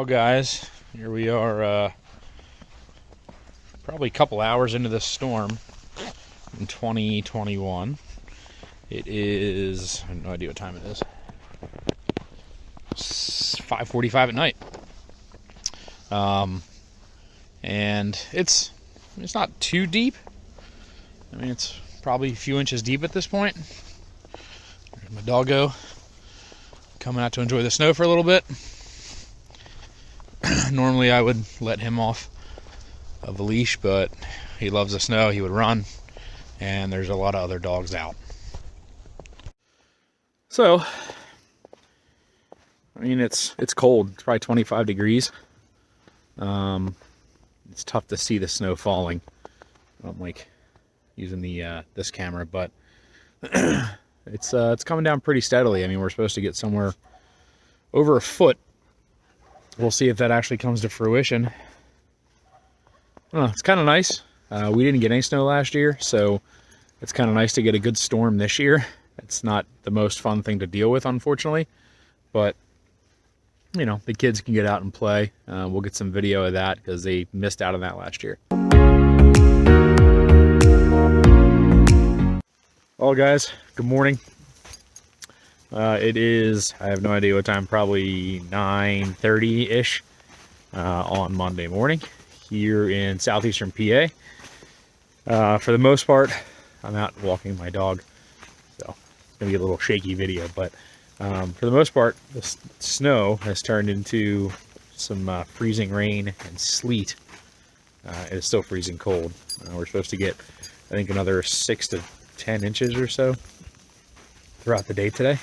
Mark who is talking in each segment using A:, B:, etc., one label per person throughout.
A: Well, guys, here we are, probably a couple hours into this storm in 2021. It is, I have no idea what time it is. It's 5:45 at night. And it's not too deep. I mean, it's probably a few inches deep at this point. There's my doggo coming out to enjoy the snow for a little bit. Normally I would let him off of a leash, but he loves the snow. He would run, and there's a lot of other dogs out. So, I mean, it's cold. It's probably 25 degrees. It's tough to see the snow falling. I don't like using the this camera, but it's coming down pretty steadily. I mean, we're supposed to get somewhere over a foot. We'll see if that actually comes to fruition. It's kind of nice. We didn't get any snow last year, so it's kind of nice to get a good storm this year. It's not the most fun thing to deal with, unfortunately, but you know, the kids can get out and play. We'll get some video of that because they missed out on that last year. Well, guys, good morning. It is, I have no idea what time, probably 9:30-ish on Monday morning here in southeastern PA. For the most part, I'm out walking my dog, so it's going to be a little shaky video, but for the most part, the snow has turned into some freezing rain and sleet. It is still freezing cold. We're supposed to get, I think, another 6 to 10 inches or so throughout the day today.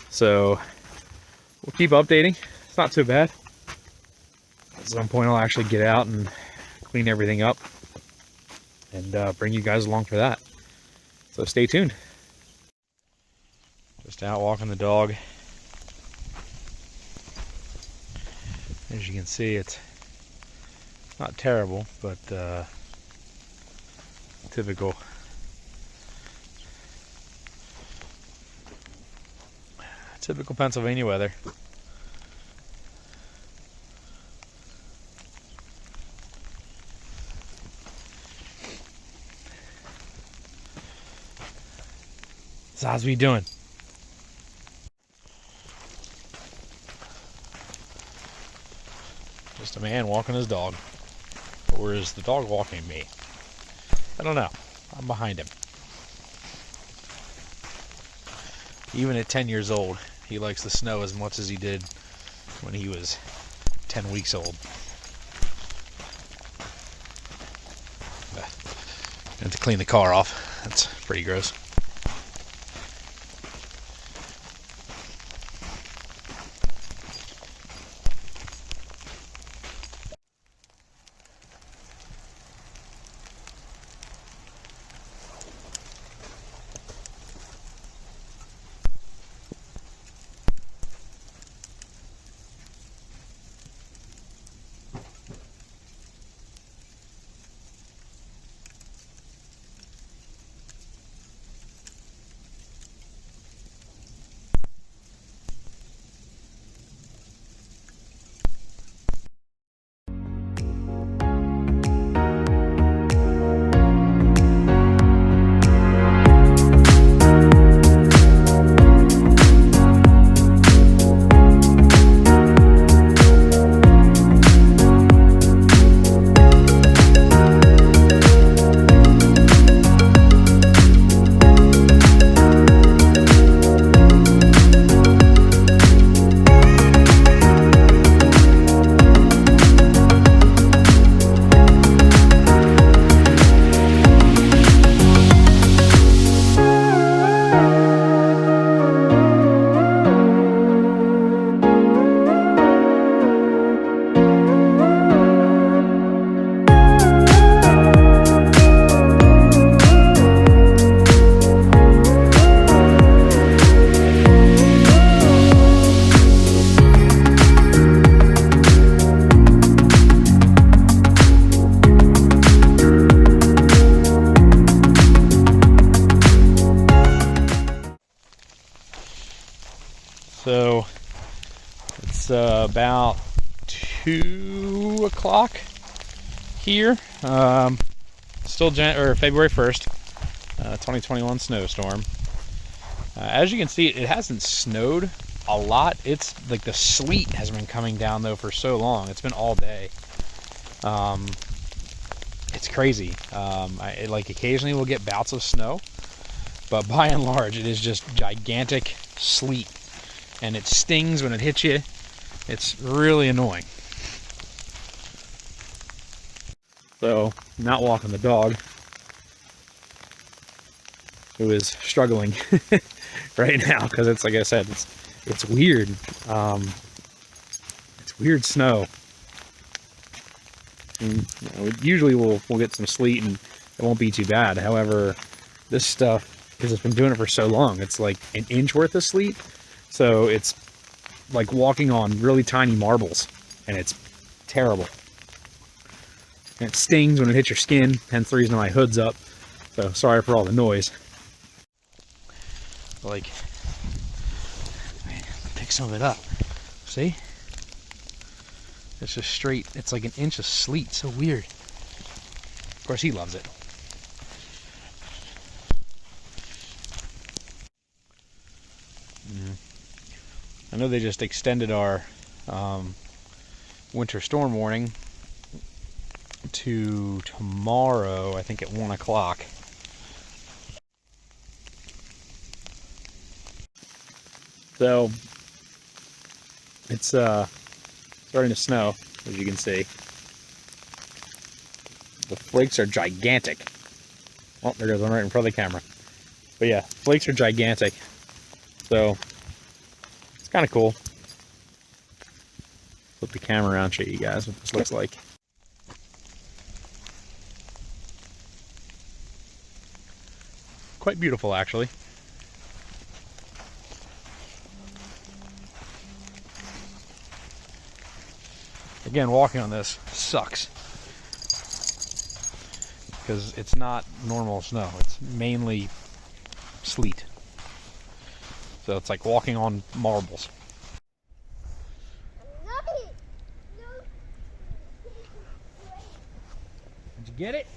A: So we'll keep updating. It's not too bad. At some point I'll actually get out and clean everything up and bring you guys along for that. So stay tuned. Just out walking the dog. As you can see, it's not terrible, but typical Pennsylvania weather. So how's we doing? Just a man walking his dog. Or is the dog walking me? I don't know. I'm behind him. Even at 10 years old, he likes the snow as much as he did when he was 10 weeks old. And to clean the car off, that's pretty gross. So it's about 2 o'clock here. Still February 1st, 2021 snowstorm. As you can see, it hasn't snowed a lot. It's like the sleet has been coming down though for so long. It's been all day. It's crazy. Like occasionally we'll get bouts of snow, but by and large it is just gigantic sleet, and it stings when it hits you. It's really annoying. So, not walking the dog, who is struggling right now because it's, like I said, it's weird. It's weird snow. And, usually we'll get some sleet and it won't be too bad. However, this stuff, because it's been doing it for so long, it's like an inch worth of sleet. So it's like walking on really tiny marbles, and it's terrible. And it stings when it hits your skin, hence the reason my hood's up. So sorry for all the noise. Like, pick some of it up. See? It's just straight, it's like an inch of sleet. So weird. Of course, he loves it. I know they just extended our winter storm warning to tomorrow, I think at 1 o'clock. So it's starting to snow, as you can see. The flakes are gigantic. Oh, there goes one right in front of the camera. But yeah, flakes are gigantic. So it's kind of cool. Flip the camera around, show you guys what this looks like. Quite beautiful, actually. Again, walking on this sucks because it's not normal snow. It's mainly sleet. So it's like walking on marbles. Did you get it?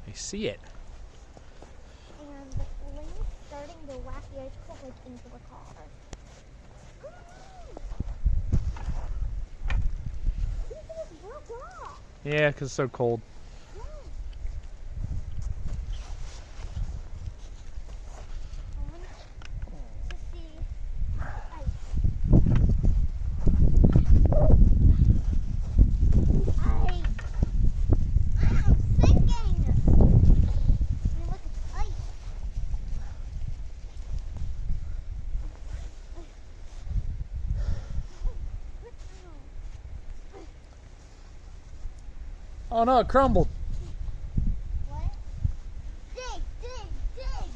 A: I see it.
B: And the wind is starting to whack the ice cold like into the car.
A: Yeah, because it's so cold. Oh no, it crumbled.
B: What? Dig, dig, dig!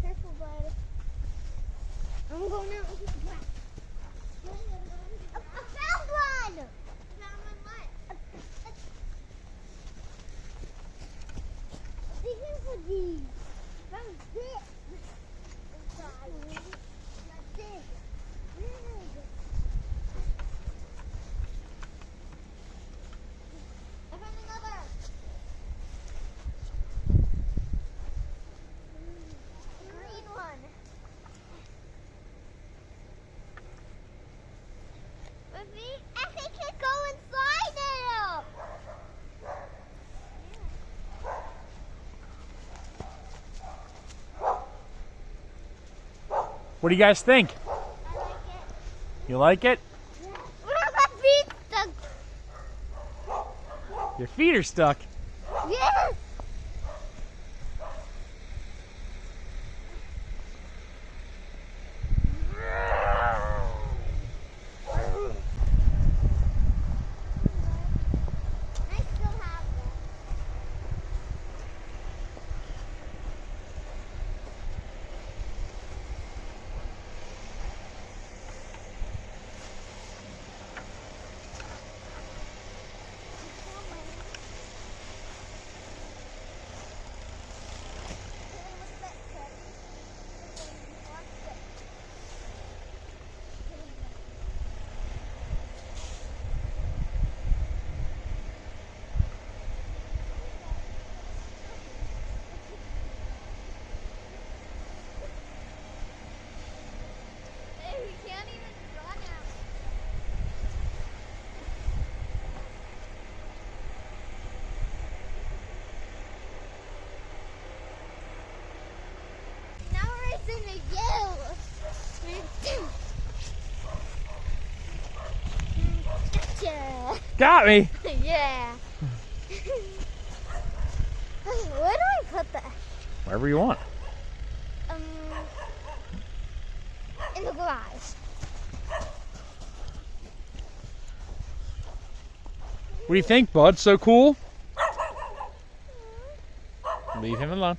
B: Careful, bud. I'm going out with the black. I found one! Found one what? Digging for these. Found this. Dig. I think I can go inside it.
A: What do you guys think?
B: I like it.
A: You like it?
B: Yeah. Where are my feet stuck?
A: Your feet are stuck.
B: Yes.
A: Got me.
B: Yeah. Where do I put that?
A: Wherever you want.
B: In the garage.
A: What do you think, bud? So cool? Leave him alone.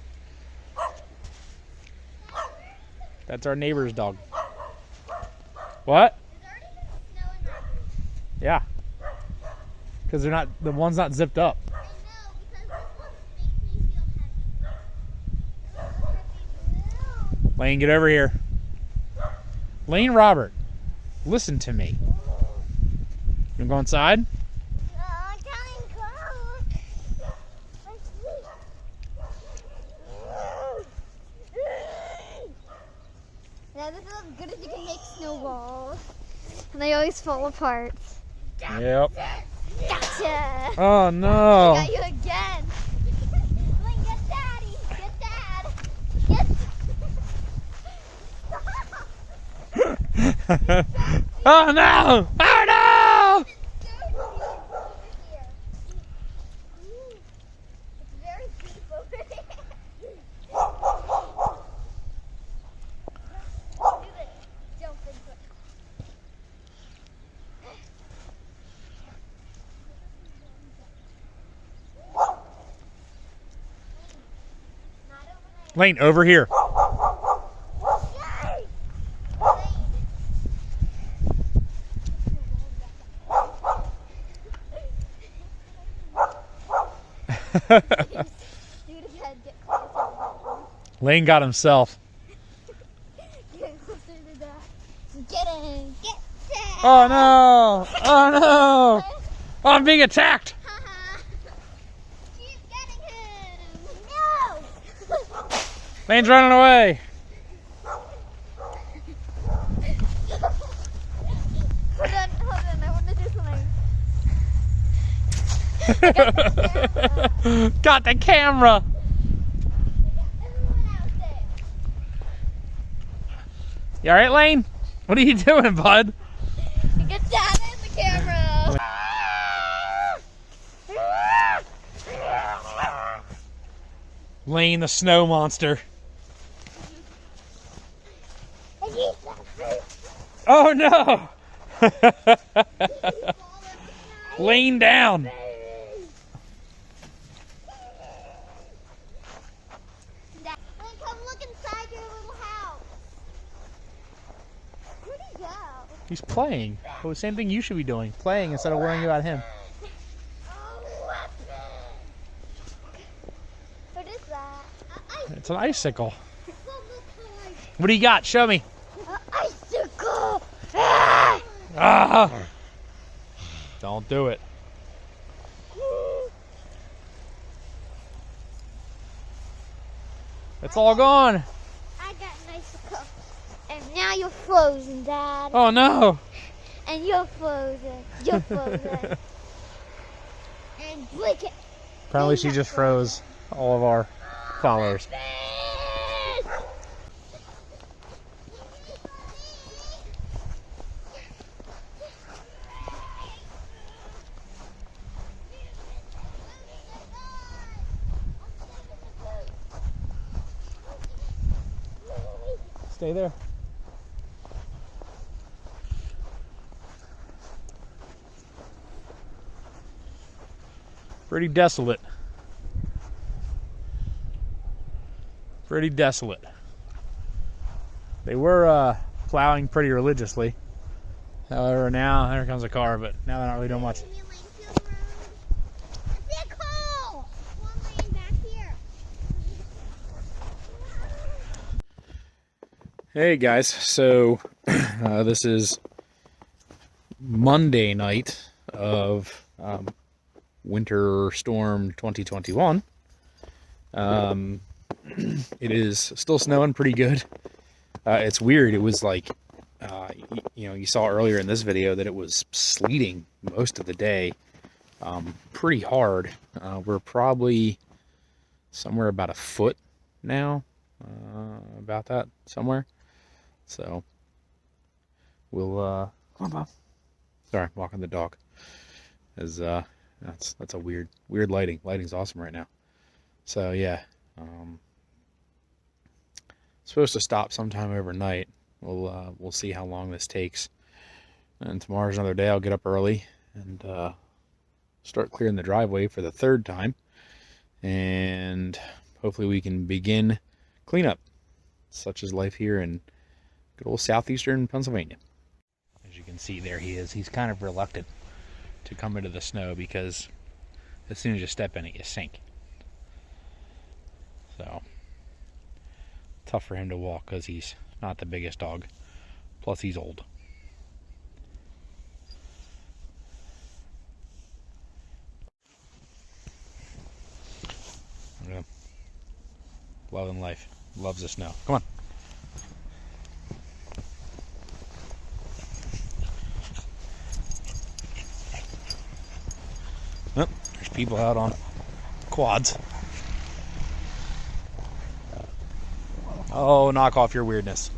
A: That's our neighbor's dog. What?
B: There's already been snow in my room.
A: Yeah. Because the one's not zipped up.
B: I know, because this one makes me feel heavy.
A: Lane, get over here. Lane Robert, listen to me. You wanna go inside?
B: Now this is as good as you can make snowballs. And they always fall apart.
A: Yep.
B: Gotcha!
A: Oh no.
B: I got you again. Link, get daddy. Get dad. Get
A: Oh no! Oh no!
B: It's very deep over there. Do this. Jump into it.
A: Lane, over here.
B: Yay! Do it again. Get closer.
A: Lane got himself.
B: Get closer to that. Get him. Get that.
A: Oh no! Oh no! Oh, I'm being attacked!
B: Haha. Keep getting him. No.
A: Lane's running away!
B: Hold on. I want to do something.
A: Got the camera!
B: Everyone out there.
A: You alright, Lane? What are you doing, bud?
B: Get dad in the camera.
A: Lane, the snow monster. Oh no! Lane down!
B: Come look inside your little house. Where'd he go?
A: He's playing. Well, the same thing you should be doing. Playing instead of worrying about him.
B: What is that?
A: It's an icicle. What do you got? Show me.
B: Icicle!
A: Ah! Don't do it. It's all gone.
B: I got an icicle. And now you're frozen, Dad.
A: Oh no.
B: And you're frozen. You're frozen. And blink it.
A: Apparently she just froze all of our followers. Stay there. Pretty desolate. Pretty desolate. They were plowing pretty religiously. However, now here comes a car, but now they're not really doing much. Hey guys, so this is Monday night of Winter Storm 2021. It is still snowing pretty good. It's weird. It was like, you saw earlier in this video that it was sleeting most of the day, pretty hard. We're probably somewhere about a foot now, about that somewhere. So we'll, come on, Bob. Sorry, walking the dog. As that's a weird lighting. Lighting's awesome right now. So yeah, supposed to stop sometime overnight. We'll see how long this takes. And tomorrow's another day. I'll get up early and start clearing the driveway for the third time, and hopefully we can begin cleanup. Such is life here in good old southeastern Pennsylvania. As you can see, there he is. He's kind of reluctant to come into the snow because as soon as you step in it, you sink. So tough for him to walk because he's not the biggest dog. Plus he's old. Yeah. Loving life. Loves the snow. Come on. Oh, there's people out on quads. Oh, knock off your weirdness.